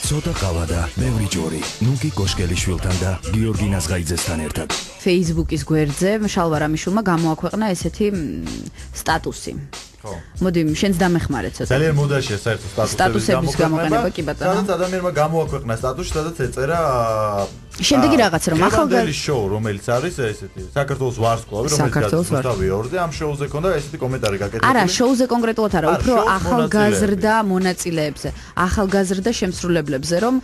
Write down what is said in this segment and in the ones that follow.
ცოტა ყავა და ბევრი ჯორი. ნუკი კოშკელიშვილთან და გიორგი ნაზღაიძესთან ერთად. Facebook-ის გვერდზე შალვა რამიშვილმა გამოაქვეყნა ესეთი სტატუსი. მოდი, შენც დამეხმარე ცოტა. ძალიან მოდაშია საერთოდ სტატუსების გამოყენება, კი ბატონო. სადაც ადამიანმა გამოაქვეყნა სტატუსი, სადაც ეწერა შემდეგი რაღაც რომ ახალგაზრდა შოუ, რომელიც არის ესეთი საქართველოს ვარსკვლავი, რომელიც გასწავლიორზე ორზე ამ შოუზე ქონდა ესეთი კომენტარი გაკეთებული. არა, შოუზე კონკრეტულად არა, უფრო ახალგაზრდა მონაწილეებზე, ახალგაზრდა შემსრულებლებზე, რომ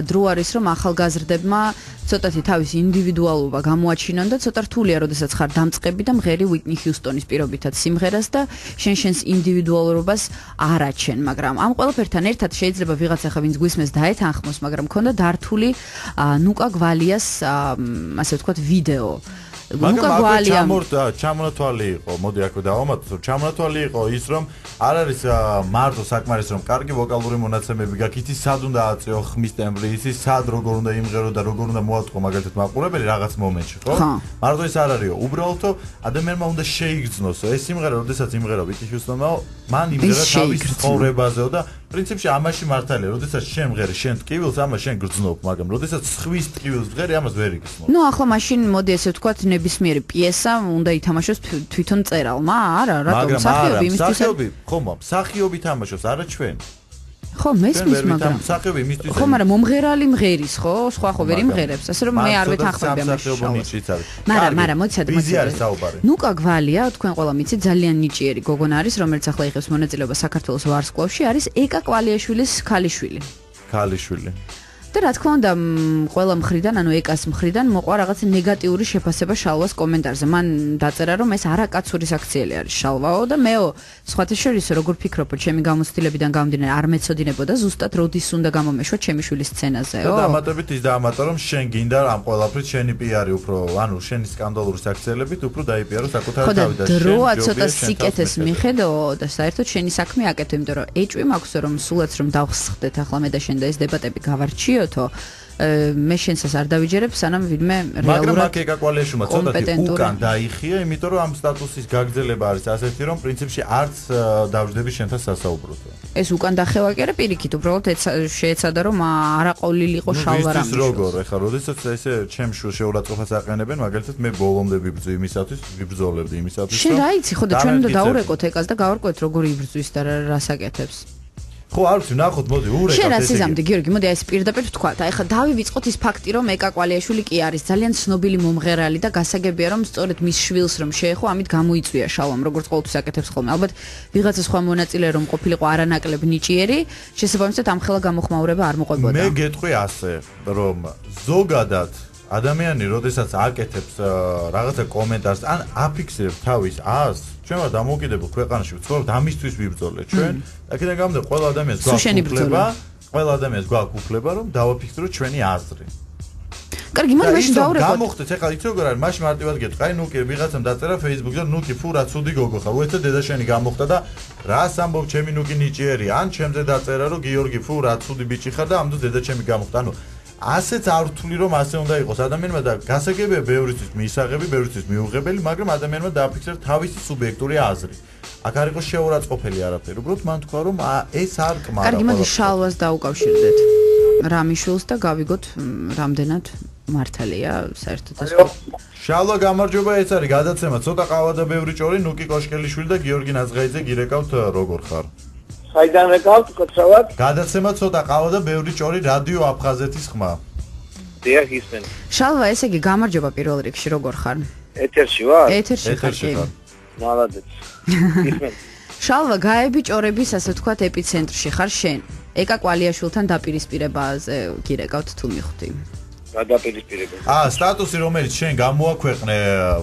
დრო არის რომ ახალგაზრდებმა ცოტათი თავის ინდივიდუალობა გამოაჩინონ და ცოტა რთულია, როდესაც ხარ დამწყები და მღერი უიტნი ჰიუსტონის პირობითად სიმღერას და შენს ინდივიდუალობას არ აჩენ, მაგრამ ამ ყველაფერთან ერთად შეიძლება ვიღაცა ხა ვინც გვისმეს დაეთანხმოს, მაგრამ მქონდა დართული ნუკა გვალიას ასე ვთქვათ ვიდეო. ნუკა გვალია ჩამონათვალი იყო, მოდი აქ დავამატოთ, რომ ჩამონათვალი იყო ის რომ არ არის მარტო საკმარის რომ კარგი ვოკალური მონაცემები გაქვს, იცის სად უნდა აწეო ხმის ტემბრი, იცის სად როგორ უნდა იმღერო და როგორ უნდა მოატყო მაგალითად მაყურებელი რაღაც მომენტში, ხო? მარტო ის არ არისო, უბრალოდ ადამიანმა უნდა შეიგრძნოს ეს სიმღერა, როდესაც იმღერა ვიტნი ჰიუსტონმა, მან იმღერა თავის ცხოვრებაზეო და პრინციპში ამაში მართალია, როდესაც შენ მღერი, შენ ტკივილს, ამას შენ გრძნობ, მაგრამ როდესაც ხვის ტკივილს მღერი, ამას ვერ იგრძნობ. ნუ ახლა მაშინ მოდი ესე ვთქვათ ნებისმიერი პიესა უნდა ითამაშოს თვითონ წერალმა, არა, რატომ მსახიობი იმისთვის ხომ მსახიობი თამაშობს, არა ჩვენ. ხო, მესმის, მაგრამ მსახიობი იმისთვის ხო, მაგრამ მომღერალი მღერის, ხო? სხვა ხო ვერ იმღერებს, ასე რომ მე არ ვეთანხმები ამაში. მაგრამ მოცად. ნუკა გვალია, თქვენ ყველა მიცით, ძალიან ნიჭიერი გოგონა არის, რომელიც ახლა იღებს მონაწილეობა საქართველოს ვარსკვლავში, არის ეკა კვალიაშვილის ქალიშვილი. ქალიშვილი. და რა თქმა უნდა, ყველა მხრიდან, ანუ ეკას მხრიდან მოყვა რაღაც ნეგატიური შეფასება შალვას კომენტარზე. მან დაწერა, რომ ეს არაკაცური საქციელი არის შალვაო და მეო, სხვათა შორის როგორ ფიქრობ, ჩემი გამოცდილებიდან გამომდინარე არ მეცოდინებოდა ზუსტად როდის უნდა გამომეშვა ჩემი შვილის სცენაზეო. და დამატებით ის დაამატა, რომ შენ გინდა ამ ყველაფრით შენი პიარი უფრო, ანუ შენი სკანდალური საქციელებით უფრო დაიპიარო საკუთარი თავი და შენ დროა ცოტა სიკეთეს მიხედო და საერთოდ შენი საქმე აკეთო, იმიტომ რომ ეჭვი მაქვს რომ სულაც რომ დავხსხდეთ ახლა მე და შენ და ეს დებატები გავარჩიო მე შენსაც არ დავიჯერებ, სანამ ვინმე რეალურად მაგრამ აქ ეკაკვალიაშვილმა ცოტათი უკან დაიხია, იმიტომ რომ ამ სტატუსის გაგრძელება არის ასეთი, რომ პრინციპში არც დავждები შენთან სასაუბროთ. ეს უკან დახევა კი არა, პირიქით, უბრალოდ შეეცადა რომ არაყოლილიყო შალვა რამის. ის როგორ, ეხლა როდესაც ესე ჩემ შეურაცხყოფას აყენებენ, მაგალითად მე ბოლომდე ვიბრძვი იმისათვის, ვიბრძოლებდი იმისათვის, რომ შენ რა იცი, ხო და ჩვენ უნდა დაურეკოთ ეკას და გავარკვევთ როგორი იბრძვის და რას აკეთებს. ხო, არ ვიცი, ნახოთ, მოდი, ურეკავთ შენ რა სიზამდი, გიორგი, მოდი ეს პირდაპირ ვთქვათ. აი ხა დავივიწყოთ ის ფაქტი, რომ ეკა კვალიაშვილი კი არის ძალიან ცნობილი მომღერალი და გასაგებია, რომ სწორედ მის შვილს რომ შეეხო, ამით გამოიწვია შალვამ, როგორც ყოველთვის აკეთებს ხოლმე. ალბათ ვიღაცა სხვა მონაწილე რომ ყოფილიყო არანაკლებ ნიჭიერი, შესაბამისად ამხელა გამოხმაურება არ მოყვებოდა. მე გეტყვი ასე, რომ ზოგადად ადამიანი, როდესაც აკეთებს რაღაცა კომენტარს, ან აფიქსირებს თავის ას, ჩვენ ვარ დამოუკიდებელ ქვეყანაში, ვცხოვრობთ ამისთვის ვიბრძოლე ჩვენ. აქედან გამომდინარე, ყველა ადამიანს გვაქვს უფლება, რომ დავაფიქსიროთ ჩვენი აზრი. კარგი, მოდი მაშინ დავურეკოთ. გამოხდეთ, ეხლა იცი როგორ არის, მაშინ მარტივად გეტყვი, აი ნუკი ვიღაცამ დაწერა Facebook-ზე, ნუკი ფუ რა ცუდი გოგო ხარ, უეცე დედაშენი გამოხდა და რას ამბობ, ჩემი ნუკი ნიჭიერი, ან ჩემზე დაწერა, რომ გიორგი ფუ რა ცუდი ბიჭი ხარ და ამდენ დედაჩემი გამოხდა. ანუ ასეც არ ვთვლი რომ ასე უნდა იყოს ადამიანმა და გასაგებია ბევრისთვის მისაღები, ბევრისთვის მიუღებელი, მაგრამ ადამიანმა დააფიქსირა თავისი სუბიექტური აზრი. აქ არ იყოს შეურაცხყოფელი არაფერი, უბრალოდ მან თქვა რომ ეს არ კმარა. კარგი, მოდი შალვას დაუკავშირდეთ. რამიშვილს და გავიგოთ რამდენად მართალია საერთოდ ეს. შალვა გამარჯობა, ეს არის გადაცემა ცოტა ყავა და ბევრი ჭორი, ნუკი კოშკელიშვილი და გიორგი ნაზღაიძე გირეკავთ როგორ ხარ? საიდან ეკავთ კაცრავად? გადაცემა ცოტა ყავა და ბევრი ჭორი რადიო აფხაზეთის ხმა. დიახ, ისმენ. შალვა, ესე იგი გამარჯობა პირველ რიგში, როგორ ხარ? ეთერში ვარ? ეთერში ხარ. მალადეც. ისმენ. შალვა, გაები ჭორების, ასე ვთქვათ, ეპიცენტრში ხარ შენ. ეკა კვალიაშვილთან დაპირისპირებაზე გირეკავთ თუ მიხვდი? გადაპირისპირება. სტატუსი რომელიც შენ გამოაქვეყნე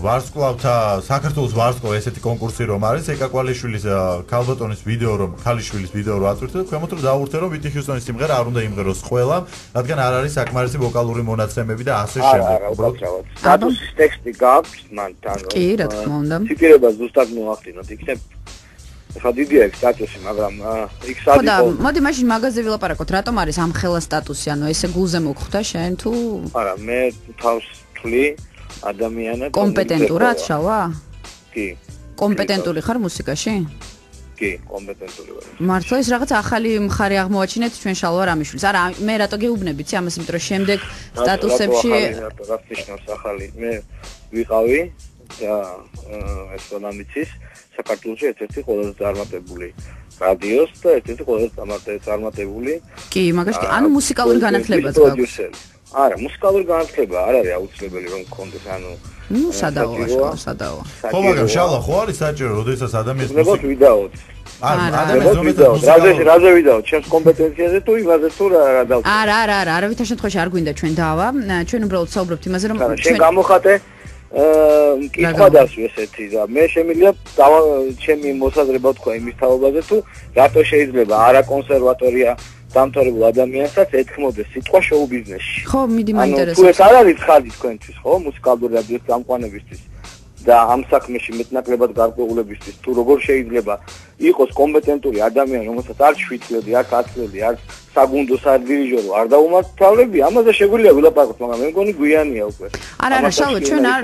ვარსკვლავთა საქართველოს ვარსკვლავ ესეთი კონკურსი რომ არის ეკა კვალიშვილის ქალბატონის ვიდეო რომ ქალიშვილის ვიდეო რო ატვირთე და ქვემოთ რომ დაურთე რომ ვიტნი ჰიუსტონის სიმღერა არ უნდა იმღეროს ყველა, რადგან არ არის საკმარისი ვოკალური მონაცემები და ასე შემდეგ. უბრალოდ სტატუსის ტექსტი გაქვს მან თან. კი, რა თქმა უნდა. ციტირება ზუსტად მოახდინოთ, იქნებ ხა დიდია ეს სტატუსი, მაგრამ იქ სად იყო? ხო და მოდი მაშინ მაგაზე ვილაპარაკოთ, რატომ არის ამ ხელა სტატუსი, ანუ ესე გულზე მოგხვდა შენ თუ? არა, მე თავს თვლი ადამიანად კომპეტენტურად შალვა? კი. კომპეტენტური ხარ მუსიკაში? კი, კომპეტენტური ვარ. მართლა ის რაღაც ახალი მხარე აღმოაჩინეთ ჩვენ შალვა რამიშვილს. არა, მე რატო გეუბნებიც ამას, იმიტომ რომ შემდეგ სტატუსებში რაც ნიშნავს ახალი. მე ვიყავი და ეს რამიცის საქართველოში ერთ-ერთი ყველაზე წარმატებული რადიოს და ერთ-ერთი ყველაზე წარმატებული კი, მაგაში ანუ მუსიკალური განათლებაც გაქვს. არა, მუსიკალური განათლება არ არის აუცილებელი რომ გქონდეს, ანუ სადაო. ხო, მაგრამ შალვა ხო არის საჭირო, როდესაც ადამიანს მუსიკა ვიდაოთ. რაზე ვიდაოთ, ჩემს კომპეტენციაზე თუ იმაზე თუ რა დავწერო. არა, არავითარ შემთხვევაში არ გვინდა ჩვენ დავა. ჩვენ უბრალოდ საუბრობთ იმაზე, რომ ჩვენ გამოხატე კითხვა დასვი ესეთი და მე შემიძლია ჩემი მოსაზრება თქვა იმის თაობაზე თუ რატო შეიძლება არა კონსერვატორია დამთავრებულ ადამიანსაც ეთქმოდეს სიტყვა შოუ ბიზნესში. ხო, მიდი მაინტერესებს. თუ ეს არ არის ხალხი თქვენთვის, ხო, მუსიკალური რადიოს გამყვანებისთვის და ამ საქმეში მეტნაკლებად გარკვეულებისთვის, თუ როგორ შეიძლება იყოს კომპეტენტური ადამიანი, რომელსაც არ 7 წლები, არ 10 წლები, არ საგუნდოს არ დირიჟორო, არ დაუმთავრებია, ამაზე შეგვიძლია ვილაპარაკოთ, მაგრამ მე მგონი გვიანია უკვე. არა, შალვა,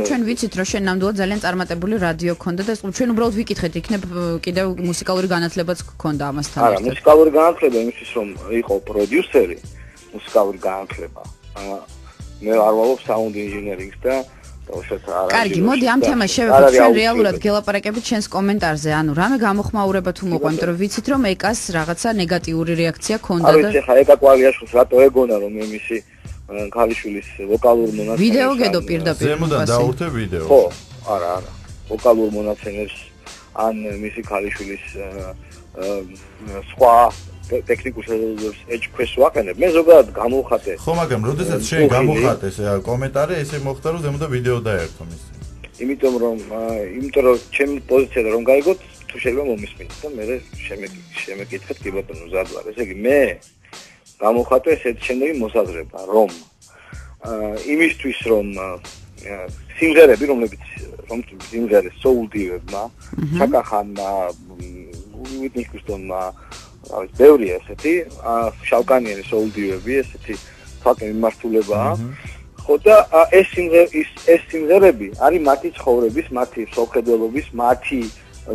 ჩვენ ვიცით, რომ შენ ნამდვილად ძალიან წარმატებული რადიო გქონდა და ჩვენ უბრალოდ ვიკითხეთ, იქნებ კიდევ მუსიკალური განათლებაც გქონდა ამასთან ერთად. არა, მუსიკალური განათლება იმისთვის, რომ იყო პროდიუსერი, მუსიკალური განათლება. მე არ ვავალობ საუნდ ინჟინერინგს და კარგი, მოდი ამ თემას შევეხოთ ჩვენ რეალურად გელაპარაკებით ჩვენს კომენტარზე. ანუ რამე გამოხმაურება თუ მოყვა, იმიტომ რომ ვიცით რომ ეკას რაღაცა ნეგატიური რეაქცია ქონდა და არ ვიცი, ხა ეკა კვალიაშვილს რატო ეგონა რომ მე მისი ქალიშვილის ვოკალურ მონაცემებს ვიდეო გედო პირდაპირ ზემოდან დაურთე ვიდეო. ხო, არა, ვოკალურ მონაცემებს ან მისი ქალიშვილის სხვა ტექნიკურ შესაძლებლობებს ეჭქვეს ვაყენებ. მე ზოგადად გამოვხატე. ხო, მაგრამ როდესაც შენ გამოვხატეს კომენტარი, ესე მოხდა რომ ზემოდან ვიდეო დაერთო მის. იმიტომ რომ ჩემი პოზიცია რომ გაიგოთ, თუ შეიძლება მომისმინოთ და მე შემეკითხეთ კი ბატონო მზად ვარ. ესე იგი მე გამოვხატე ესეთი შემდეგი მოსაზრება, რომ იმისთვის რომ სიმღერები, რომლებიც სიმღერეს soul-დივებმა, ჩაკა ხანმა, უიტნი ჰიუსტონმა არის ბევრი ესეთი შავკანიანი soul-დივები, ესეთი თვაკე მიმართულებაა. ხო და ეს სიმღერები არის მათი ცხოვრების, მათი სოხედელობის, მათი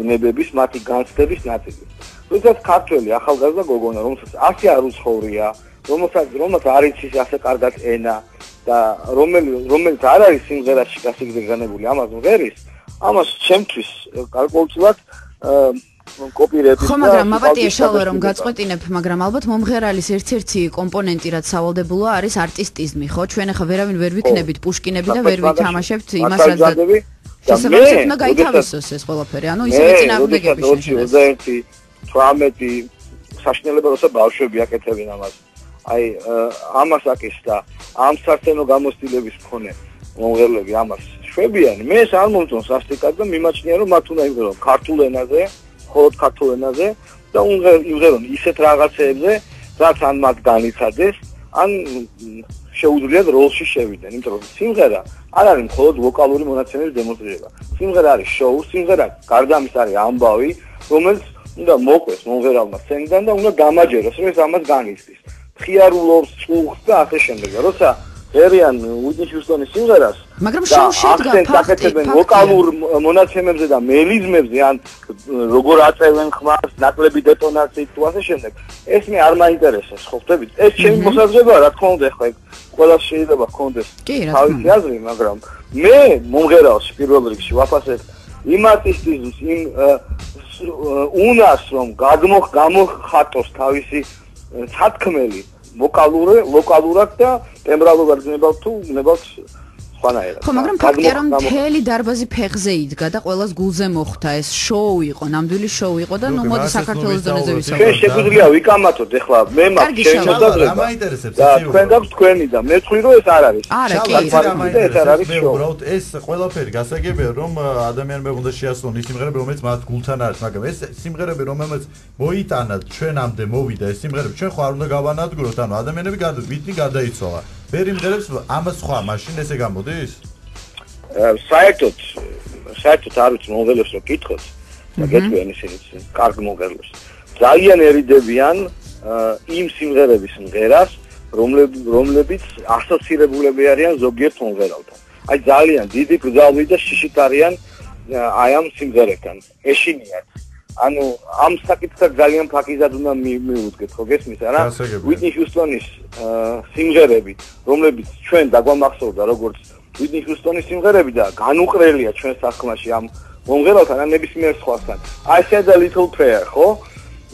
ნებების, მათი განცდების ნაწილი. როდესაც ქართველი ახალგაზრდა გოგონა, რომელსაც ასე არ უცხოვრია, რომელსაც არ იცის ასე კარგად ენა და რომელიც არ არის სიმღერაში გასაგზავნებული ამას მღერის, ამას ჩემთვის გარკვეულწილად კოპირების ხო, მაგრამ მაპატია შალვა რომ გაწყვეტინებ, მაგრამ ალბათ მომღერალის ერთ-ერთი კომპონენტი რაც სავალდებულოა არის არტისტიზმი, ხო? ჩვენ ახლა ვერავინ ვერ ვიქნებით პუშკინები და ვერ ვითამაშებთ იმას რაც შესაძლოა უნდა გაითავისოს ეს ყველაფერი, ანუ ისევე წინააღმდეგები შეშინდეს. 18 საშინელება როცა ბავშვები აკეთებენ ამას. აი ამას აკეთდა ამ სარწმუნო გამოცდილების მქონე მომღერლები ამას შვებიან. მე ეს არ მომწონს სასტიკად და მიმაჩნია რომ მათ უნდა იმღერონ ქართულ ენაზე, მხოლოდ ქართულ ენაზე და იმღერონ ისეთ რაღაცეებზე, რაც ან მათ განიცადეს, ან შეუძლიათ როლში შევიდნენ, იმიტომ რომ სიმღერა არ არის მხოლოდ ვოკალური მონაცემების დემონსტრირება. სიმღერა არის შოუ, სიმღერა გარდა ამისა არის ამბავი, რომელიც უნდა მოყვეს მომღერალმა სცენიდან და უნდა დამაჯეროს, რომ ეს ამას განიცდის. ხიარულობს, წუხს და ასე შემდეგ. როცა ერიან უიტნი ჰიუსტონის სიმღერას, მაგრამ შოუში შედგა ფაქტი, ვოკალურ მონაცემებზე და მელიზმებზე, ან როგორ აწევენ ხმას, ნაკლები დეტონაციით თუ ასე შემდეგ. ეს მე არ მაინტერესებს, ხო ხდებით? ეს ჩემი მოსაზრებაა, რა თქმა უნდა, ხა ყველას შეიძლება ჰქონდეს თავისი აზრი, მაგრამ მე მომღერალს პირველ რიგში ვაფასებ იმ არტისტიზმს, იმ უნას, რომ გამოხატოს თავისი სათქმელი ლოკალურად და ტემბრალურად გნებავთ თუ გნებავთ სხვანაირად. ხო, მაგრამ ფაქტია რომ მთელი დარბაზი ფეხზე იდგა და ყველას გულზე მოხვდა ეს შოუ იყო, ნამდვილი შოუ იყო და ნუ მოდი საქართველოს დონეზე ვისაუბროთ. ჩვენ შეგვიძლია ვიკამათოთ ახლა მე მაქვს ჩემი მოსაზრება. და თქვენ გაქვთ თქვენი და მე ვთქვი რომ ეს არ არის. არა, კი, ეს არ არის შოუ. უბრალოდ ეს ყველაფერი გასაგებია რომ ადამიანებმა უნდა შეასრულონ ის სიმღერები რომელიც მათ გულთან არის, მაგრამ ეს სიმღერები რომელმაც მოიტანა ჩვენამდე მოვიდა ეს სიმღერები ჩვენ ხო არ უნდა გავანადგუროთ, ანუ ადამიანები ვიტნი გარდაიცვალა. ვერ იმღერებს ამას სხვა მაშინ ესე გამოდის? საერთოდ არ ვიცი მომღერლებს რომ კითხოთ და გეტყვიან ისინიც კარგ მომღერლებს. ძალიანერიდებიან იმ სიმღერების მღერას, რომლებიც ასოცირებულები არიან ზოგიერთ მომღერალთან. აი ძალიან დიდი გზავრი და შიშით არიან აი ამ სიმღერებთან. ეშინიათ ანუ ამ საკითხად ძალიან ფაქიზად უნდა მივუძგეთ, ხო გესმის არა? Whitney Houston-ის სიმღერები, რომლებიც ჩვენ დაგვამახსოვრდა როგორც Whitney Houston-ის სიმღერები და განუყრელია ჩვენ სახმაში ამ მომღერალთან ან ნებისმიერ სხვასთან. I said a little prayer, ხო?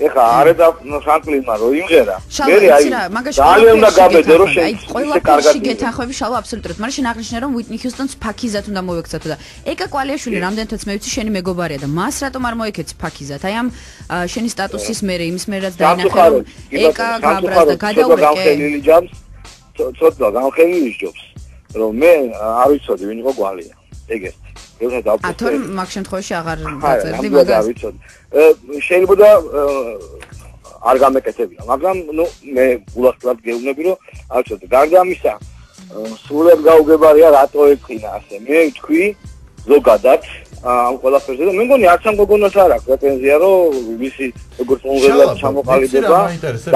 ეხა არედა ფრანკლინმა რო იმღერა. ძალიან უნდა გაბედე რომ შენ ყველაფერში გეთანხმები შალვა აბსოლუტურად. მაგრამ შენ აღნიშნე რომ Whitney Houston-ს ფაქიზად უნდა მოექცათო და ეკა კვალიაშვილი რამდენთაც მე ვიცი შენი მეგობარია და მას რატომ არ მოექეცი ფაქიზად? აი ამ შენი სტატუსის მერე იმის მერე რაც დაინახე რომ ეკა გაბრაზ და გადაურეკე. ცოტა გამხელილი ჯობს რომ მე არ ვიცოდი ვინ იყო კვალია. ეგეც ათორ მაგ შემთხვევაში აღარ დაწერდი მაგას. შეიძლება არ გამეკეთებინა, მაგრამ ნუ მე გულახდილად გეუბნები რომ არ ვიცოდი. გარდა ამისა, სრულად გაუგებარია რატო ექინა ასე. მე ვთქვი ზოგადად ამ ყველაფერზე და მე მგონი არც ამ გოგონას არ აქვს პრეტენზია რომ მისი როგორც მომღერლად ჩამოყალიბება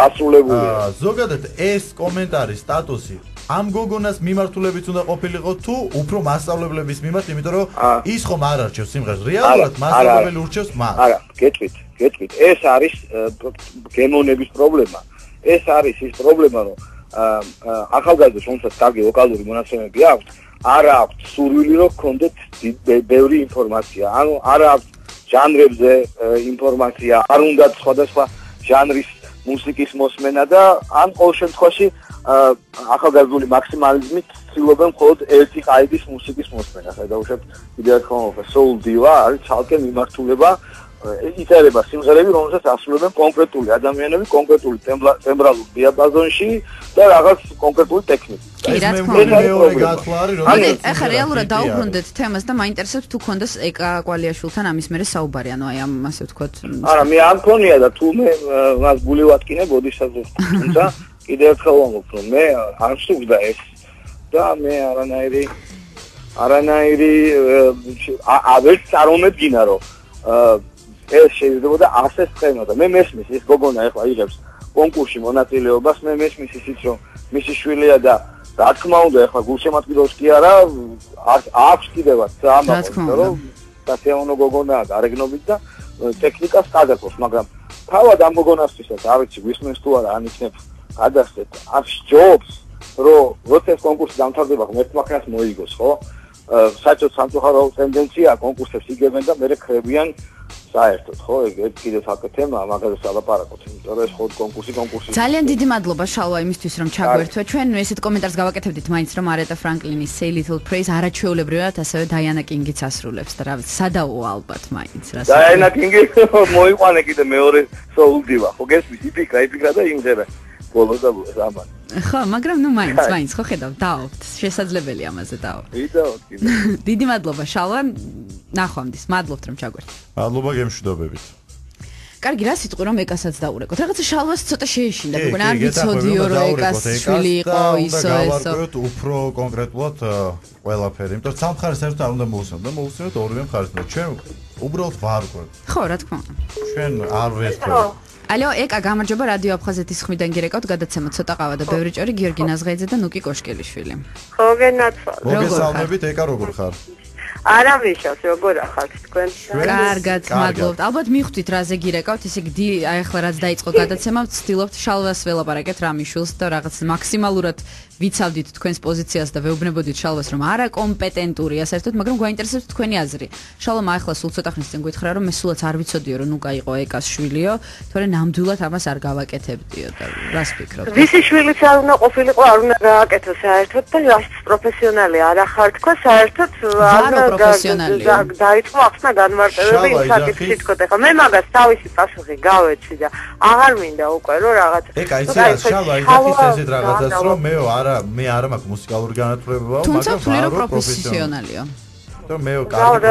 დასრულებულია. ზოგადად ეს კომენტარი სტატუსი ამ გოგონას მიმართულებით უნდა ყოფილიყო თუ უფრო მასწავლებლების მიმართ, იმიტომ რომ ის ხომ არ არჩევს სიმღერას, რეალურად მასწავლებელი ურჩევს მას. არა, გეტყვით. ეს არის გემონების პრობლემა. ეს არის ის პრობლემა, რომ ახალგაზრდებს, რომელსაც კარგი ვოკალური მონაცემები აქვს, არ აქვს სურვილი რომ გქონდეთ ბევრი ინფორმაცია. ანუ არ აქვს ჟანრებზე ინფორმაცია, არ უნდათ სხვადასხვა ჟანრის მუსიკის მოსმენა და ან ყოველ შემთხვევაში ახალგაზრდული მაქსიმალიზმით ცდილობენ მხოლოდ ერთი ყაიდის მუსიკის მოსმენას. აი დავუშვებთ კიდევ ერთხელ soul diva არის ცალკე მიმართულება იწერება სიმღერები, რომელსაც ასრულებენ კონკრეტული ადამიანები, კონკრეტული ტემბრალურ დიაპაზონში და რაღაც კონკრეტული ტექნიკით. კი, რა თქმა უნდა. მეორე გათვლა არის, რომ ეხლა რეალურად დაუბრუნდეთ თემას და მაინტერესებს თუ ქონდეს ეკა კვალიაშვილთან ამის მერე საუბარი, ანუ აი ამ ასე ვთქვათ. არა, მე არ მქონია და თუ მე მას გული ვატკინებოდი საზღვარგარეთ, თუმცა კიდევ ერთხელ ვამბობ, რომ მე არ ვსუგდა ეს და მე არანაირი ავერც წარმომედგინა, რომ ეს შეიძლება ასე ხდება და მე მესმის ის გოგონა ეხლა იღებს კონკურსში მონაწილეობას, მე მესმის ისიც რომ მისი შვილია და რა თქმა უნდა ეხლა გულშემატკივრობს კი არა, აქვს კიდევაც ამაყობს, რომ დასეონო გოგონაა გარეგნობით და ტექნიკას გადაყობს, მაგრამ თავად ამ გოგონასთვისაც არ ვიცი გვისმენს თუ არა ანიშნებს გადასცეთ, არ სჯობს რომ როცა ეს კონკურსი დამთავრდება, ერთმანეთს მოიგოს, ხო? საერთოდ სამწუხარო ტენდენცია კონკურსებს იგებენ და მერე ხრებიან საერთოდ, ხო? ეგ კიდევ საკ თემაა, მაგაზე სალაპარაკოთ, იმიტომ რომ ეს ხო კონკურსი. ძალიან დიდი მადლობა შალვა იმისთვის რომ ჩაგვერთვა. ჩვენ ესეთ კომენტარს გავაკეთებდით მაინც რომ არეტა ფრანკლინის Say Little Praise არაჩვეულებრივად ასევე დაიანა კინგიც ასრულებს და რა ვიცი, სადაო ალბათ მაინც რა. დაიანა კინგი მოიყვანე კიდე მეორე soul diva, ხო გესმის, იფიქრა და იმღერა. ბოლოს და ამან. ხო, მაგრამ ნუ მაინც ხო ხედავ, დავთ, შესაძლებელი ამაზე დავთ. ვიდაოთ კიდე. დიდი მადლობა შალვა, ნახვამდის, მადლობთ რომ ჩაგვერთვით. მადლობა გემშვიდობებით. კარგი, რა სიტყვი რომ ეკასაც დაურეკოთ. რაღაცა შალვას ცოტა შეეშინდა, მგონი არ ვიცოდიო რომ ეკას შვილი იყო ისო ესო. უფრო კონკრეტულად ყველაფერი, იმიტომ რომ სამხარეს საერთოდ არ უნდა მოусმოთ და მოусმოთ ორივე მხარეს და ჩვენ უბრალოდ ვარკვევთ. ხო, რა თქმა უნდა. ჩვენ არ ვესწრებთ. ალო, ეკა გამარჯობა რადიო აფხაზეთის ხმიდან გირეკავთ გადაცემა ცოტა ყავა და ბევრი ჭორი გიორგი ნაზღაიძე და ნუკი კოშკელიშვილი. ხო, გენაცვალ. მოგესალმებით, ეკა როგორ ხარ? არა ვიშავს, როგორ ახალ თქვენ? კარგად, მადლობთ. ალბათ მიხვდით რაზე გირეკავთ, ესე იგი აი ახლა რაც დაიწყო გადაცემა, ვცდილობთ შალვას ველაპარაკეთ რა მიშულს და რაღაც მაქსიმალურად ვიცავდით თქვენს პოზიციას და ვეუბნებოდით შალვას რომ არა კომპეტენტურია საერთოდ, მაგრამ გვაინტერესებს თქვენი აზრი. შალვა ახლა სულ ცოტა ხნის წინ გითხრა რომ მე სულაც არ ვიცოდიო რომ ნუკა იყო ეკას შვილიო, თორე ნამდვილად ამას არ გავაკეთებდიო და რას ფიქრობთ? ვისი შვილიც არ უნდა ყოფილიყო, არ უნდა გააკეთო საერთოდ და რაც პროფესიონალი არ ახარ თქვა საერთოდ დაიწყო ახსნა განმარტებები იმ საკითხით თქო და მე მაგას თავისი პასუხი გავეცი და აღარ მინდა უკვე რომ რაღაც ეკა იცი რა შალვა იგახის ესეთ რაღაცას რომ მე არ მაქვს მუსიკალური განათლება, მაგრამ ვარ პროფესიონალიო. და მე კარგი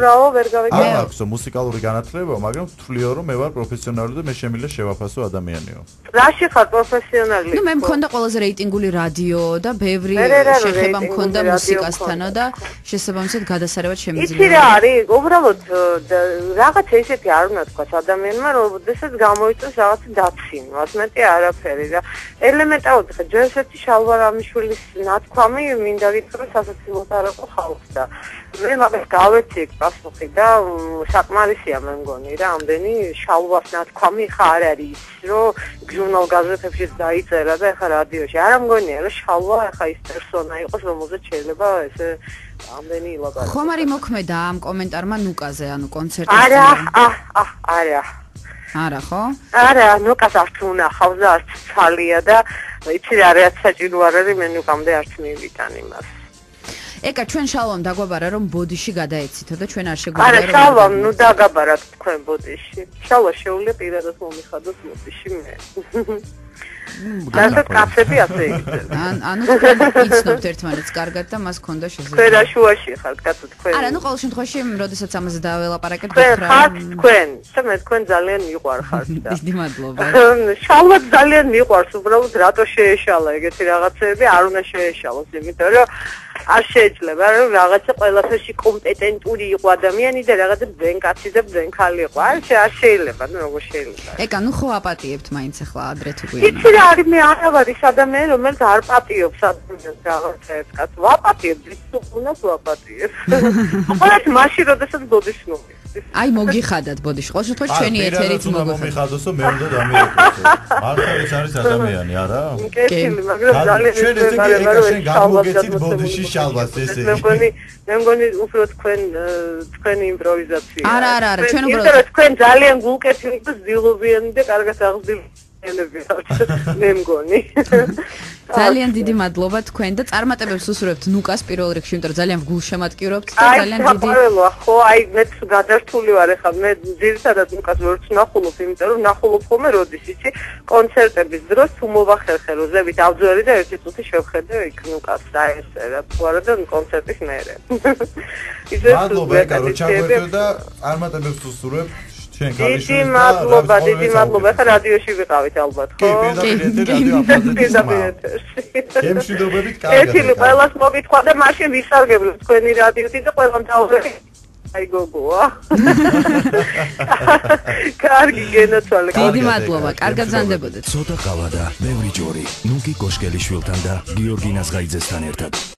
რაო ვერ გავიგე. აქვს მუსიკალური განათლება, მაგრამ ვთვლიო რომ მე ვარ პროფესიონალი და მე შემიძლია შევაფასო ადამიანიო. რაში ხარ პროფესიონალი? ნუ მე მქონდა ყველაზე რეიტინგული რადიო და ბევრი შეხება მქონდა მუსიკასთანო და შესაბამისად გადასარევად შემიძლია. იცი რა არის? უბრალოდ რაღაცა ისეთი არ უნდა თქვა ადამიანმა, როდესაც გამოიწვევს რაღაცა დაცინვას, მეტი არაფერი და ელემენტარულად ხა ჯერ ერთი შალვა რამიშვილის ნათქვამი მინდა გითხრა სასაცილოდ არ იყო ხალხს და მე მაგას გავეცი პასუხი და საკმარისია მე მგონი რა ამდენი შალვას ნათქვამი ხა არ არის რომ ჟურნალ გაზეთებშიც დაიწერა და ეხა რადიოში არ მგონია რომ შალვა ეხა ის პერსონა იყოს რომელზეც შეიძლება ესე ამდენი ილაპარაკოს ხომ არის მოქმედა ამ კომენტარმა ნუკაზე ანუ კონცერტზე არა ხო არა ნუკას არც უნახავს და არც ცალია და იცი რა რაც საჭირო არ არის მე ნუკამდე არც მივიტან იმას ეკა ჩვენ შალვამ დაგვაბარა რომ ბოდიში გადაეცითო და ჩვენ არ შეგვიძლია არა შალვამ ნუ დაგაბარათ თქვენ ბოდიში შალვა შეუძლია პირადად მომიხადოს ბოდიში მე და კაფები ასე ანუ თქვენ იცნობთ ერთმანეთს კარგად და მას ქონდა შესაძლებელი თქვენ შუაში ხართ კაცო თქვენ არა ნუ ყოველ შემთხვევაში როდესაც ამაზე დაველაპარაკეთ თქვენ მე თქვენ ძალიან მიყვარხართ და დიდი მადლობა შალვა ძალიან მიყვარს უბრალოდ რატო შეეშალა ეგეთი რაღაცები არ უნდა შეეშალოს იმიტომ რომ არ შეიძლება რომ რაღაცა ყველაფერში კომპეტენტური იყო ადამიანი და რაღაცა ბენკაცი და ბენკალი იყო არ შეიძლება ნუ როგორ შეიძლება ეკა ნუ ხო აპატიებთ მაინც ახლა ადრე თუ გვიან იცი რა არის მე არ ვარ ის ადამიანი რომელიც არ პატიობს ადამიანს რაღაცებს კაც ვაპატიებ ის უნდა ვაპატიებ ხოლმე მაშინ როდესაც ბოდიში მოვიდა აი მოგიხადათ ბოდიში ყოველ შემთხვევაში ჩვენი ეთერით მოგიხადოსო მე უნდა დამიეკოსო მართლა ის არის ადამიანი არა კი მაგრამ ძალიან ჩვენ ესე იგი ეკა შენ გამოგეცით ბოდიში შალვას ესე მე მგონი უფრო თქვენი იმპროვიზაცია არა ჩვენ უბრალოდ იმიტომ თქვენ ძალიან გულკეთილი და ზილობიანი და კარგად აღზრდილი მე მგონი ძალიან დიდი მადლობა თქვენ და წარმატებებს უსურვებთ ნუკას პირველ რიგში იმიტომ რომ ძალიან გულშემატკივრობთ და ძალიან დიდი საყურელოა ხო აი მეც გადართული ვარ ახლა მე ძირითადად ნუკას ვერც ნახულობ იმიტომ რომ ნახულობ ხოლმე როდის იცი კონცერტების დროს თუ მოვახერხე როზებით ავძვერი და ერთი წუთი შევხედე იქ ნუკას საერთოდ რა თუ არა და კონცერტის მერე მადლობა ეკა რომ ჩაგვერთვე და წარმატებებს უსურვებთ დიდი მადლობა ხა რადიოში ვიყავით ალბათ ხო გემშვიდობებით კარგად ეთილი ყველას მოგითხრა და მაშინ ვისარგებლო თქვენი რადიოთი და ყველა მთავრები აი გოგოა კარგი გენაცვალე დიდი მადლობა კარგად ზანდებოდეთ ცოტა ყავა და ბევრი ჯორი ნუკი კოშკელიშვილთან და გიორგი ნაზღაიძესთან ერთად